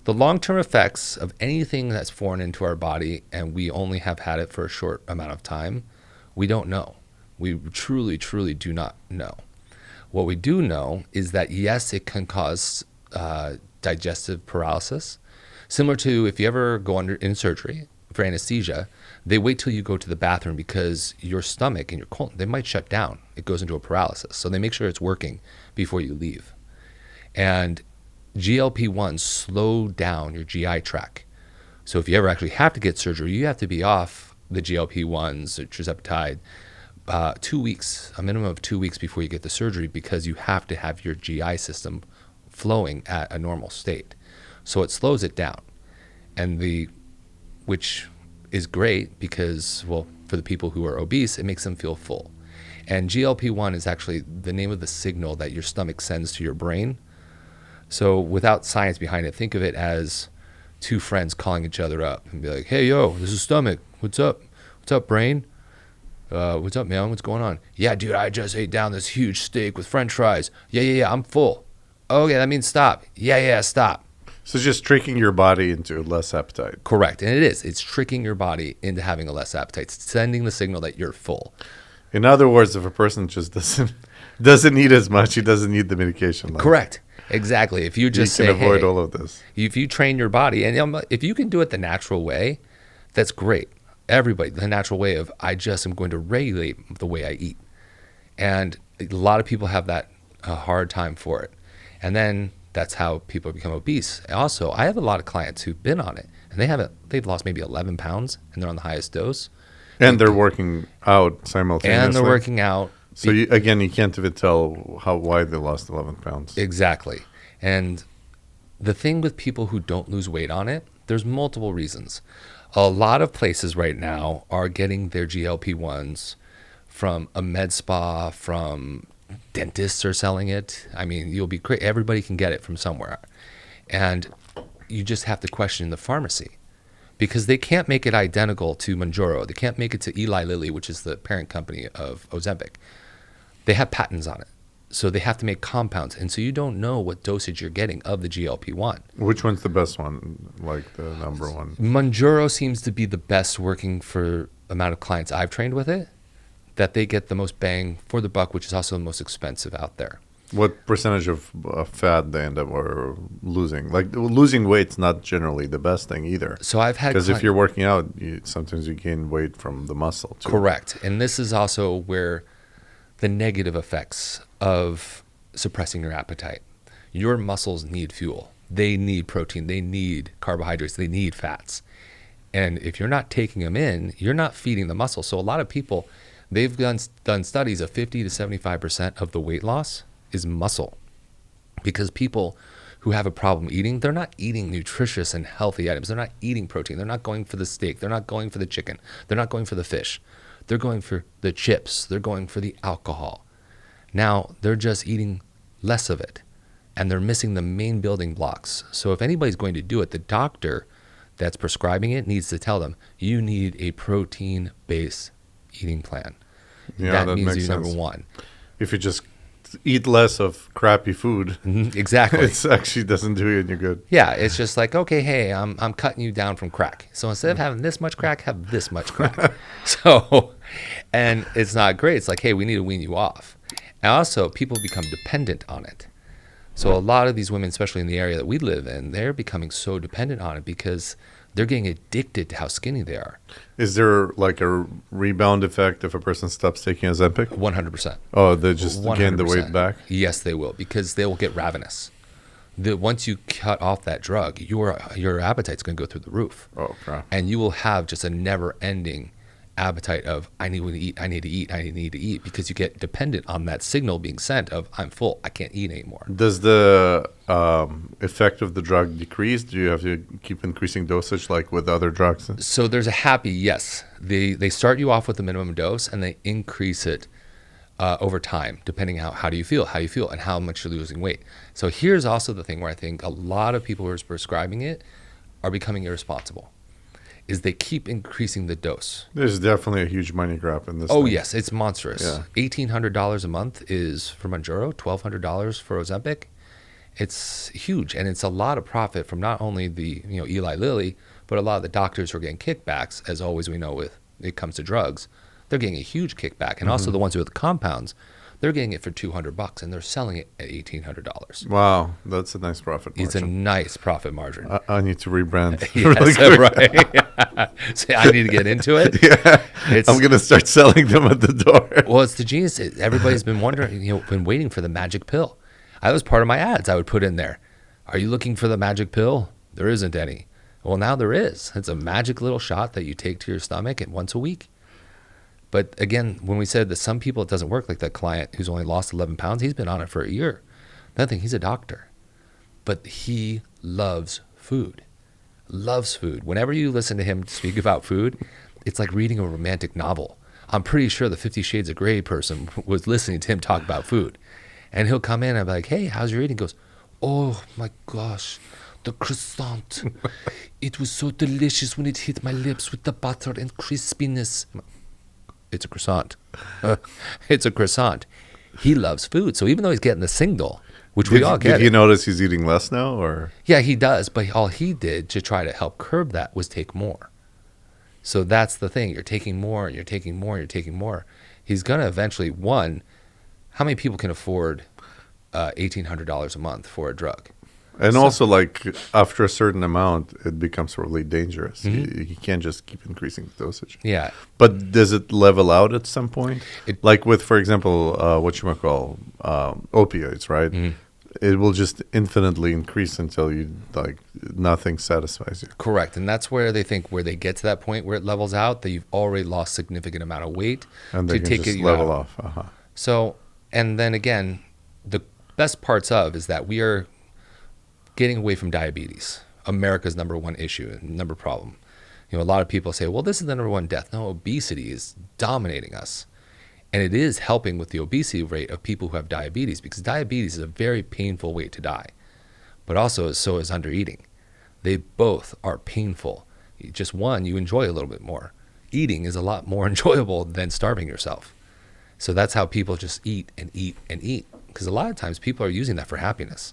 The long-term effects of anything that's foreign into our body and we only have had it for a short amount of time, we don't know. We truly, truly do not know. What we do know is that, yes, it can cause digestive paralysis. Similar to if you ever go in surgery for anesthesia, they wait till you go to the bathroom because your stomach and your colon, they might shut down. It goes into a paralysis. So they make sure it's working before you leave. And GLP-1s slow down your GI tract. So if you ever actually have to get surgery, you have to be off the GLP-1s or tirzepatide 2 weeks, a minimum of 2 weeks before you get the surgery, because you have to have your GI system flowing at a normal state. So it slows it down, and which is great because, well, for the people who are obese, it makes them feel full. And GLP-1 is actually the name of the signal that your stomach sends to your brain. So without science behind it, think of it as two friends calling each other up and be like, hey, yo, this is stomach. What's up? What's up, brain? What's up, man? What's going on? Yeah, dude, I just ate down this huge steak with French fries. Yeah, I'm full. Oh, yeah, that means stop. Yeah, stop. So just tricking your body into less appetite. Correct. And it is. It's tricking your body into having a less appetite. It's sending the signal that you're full. In other words, if a person just doesn't eat as much, he doesn't need the medication. Correct. Exactly. If you just you can avoid all of this. If you train your body, and if you can do it the natural way, that's great. Everybody, the natural way of, I just am going to regulate the way I eat. And a lot of people have that hard time for it. And then that's how people become obese. Also, I have a lot of clients who've been on it, and they've lost maybe 11 pounds, and they're on the highest dose. And they're working out simultaneously. And they're working out. So you can't even tell why they lost 11 pounds. Exactly. And the thing with people who don't lose weight on it, there's multiple reasons. A lot of places right now are getting their GLP-1s from a med spa, from dentists are selling it. I mean, you'll be crazy. Everybody can get it from somewhere. And you just have to question the pharmacy, because they can't make it identical to Mounjaro. They can't make it to Eli Lilly, which is the parent company of Ozempic. They have patents on it. So they have to make compounds. And so you don't know what dosage you're getting of the GLP-1. Which one's the best one, like the number one? Mounjaro seems to be the best working for amount of clients I've trained with it, that they get the most bang for the buck, which is also the most expensive out there. What percentage of fat they end up losing? Like, losing weight's not generally the best thing either. So I've had, because if you're working out, sometimes you gain weight from the muscle too. Correct. And this is also where the negative effects of suppressing your appetite. Your muscles need fuel. They need protein. They need carbohydrates. They need fats. And if you're not taking them in, you're not feeding the muscle. So a lot of people, they've done studies of 50 to 75% of the weight loss is muscle. Because people who have a problem eating, they're not eating nutritious and healthy items. They're not eating protein. They're not going for the steak. They're not going for the chicken. They're not going for the fish. They're going for the chips. They're going for the alcohol. Now, they're just eating less of it, and they're missing the main building blocks. So if anybody's going to do it, the doctor that's prescribing it needs to tell them, you need a protein-based eating plan. Yeah, that means makes you sense. number one. If you just eat less of crappy food, exactly, it actually doesn't do you any good. Yeah, it's just like, okay, hey, I'm cutting you down from crack. So instead of having this much crack, have this much crack. So, and it's not great. It's like, hey, we need to wean you off. And also, people become dependent on it. So a lot of these women, especially in the area that we live in, they're becoming so dependent on it because they're getting addicted to how skinny they are. Is there like a rebound effect if a person stops taking Ozempic? 100%. Oh, they just 100%. gain the weight back? Yes, they will, because they will get ravenous. Once you cut off that drug, your appetite's going to go through the roof. Oh, crap. And you will have just a never-ending appetite of, I need to eat, I need to eat, I need to eat, because you get dependent on that signal being sent of, I'm full, I can't eat anymore. Does the effect of the drug decrease? Do you have to keep increasing dosage like with other drugs? So there's a happy yes. They start you off with the minimum dose, and they increase it over time, depending how do you feel, and how much you're losing weight. So here's also the thing where I think a lot of people who are prescribing it are becoming irresponsible, is they keep increasing the dose. There's definitely a huge money grab in this. Oh, thing. yes, it's monstrous. Yeah. $1,800 a month is for Mounjaro, $1,200 for Ozempic, It's huge, and it's a lot of profit from not only the Eli Lilly, but a lot of the doctors who are getting kickbacks. As always, we know with it comes to drugs, they're getting a huge kickback, and also the ones with the compounds, they're getting it for $200, and they're selling it at $1,800. Wow, that's a nice profit margin. It's a nice profit margin. I need to rebrand. Yes, really quick. right. So I need to get into it. Yeah, I'm gonna start selling them at the door. Well, it's the genius. Everybody's been wondering, been waiting for the magic pill. That was part of my ads. I would put in there, are you looking for the magic pill? There isn't any. Well, now there is. It's a magic little shot that you take to your stomach once a week. But again, when we said that some people it doesn't work, like that client who's only lost 11 pounds, he's been on it for a year. Another thing, he's a doctor. But he loves food. Loves food. Whenever you listen to him speak about food, it's like reading a romantic novel. I'm pretty sure the 50 Shades of Grey person was listening to him talk about food. And he'll come in and be like, hey, how's your eating? He goes, oh my gosh, the croissant. It was so delicious when it hit my lips with the butter and crispiness. It's a croissant. It's a croissant. He loves food. So even though he's getting the signal, which we all get. Did you notice he's eating less now? Or yeah, he does. But all he did to try to help curb that was take more. So that's the thing. You're taking more, you're taking more, you're taking more. He's going to eventually, how many people can afford $1,800 a month for a drug? And also, like, after a certain amount, it becomes really dangerous. You can't just keep increasing the dosage. Yeah. But does it level out at some point? Like with, for example, what you might call opioids, right? It will just infinitely increase until nothing satisfies you. Correct. And that's where they think where they get to that point where it levels out, that you've already lost significant amount of weight. And they can just level off. So, and then again, the best parts of is that we are getting away from diabetes, America's number one issue, number problem. A lot of people say, well, this is the number one death. No, obesity is dominating us. And it is helping with the obesity rate of people who have diabetes, because diabetes is a very painful way to die. But also, so is undereating. They both are painful. Just one, you enjoy a little bit more. Eating is a lot more enjoyable than starving yourself. So that's how people just eat and eat and eat. Because a lot of times people are using that for happiness.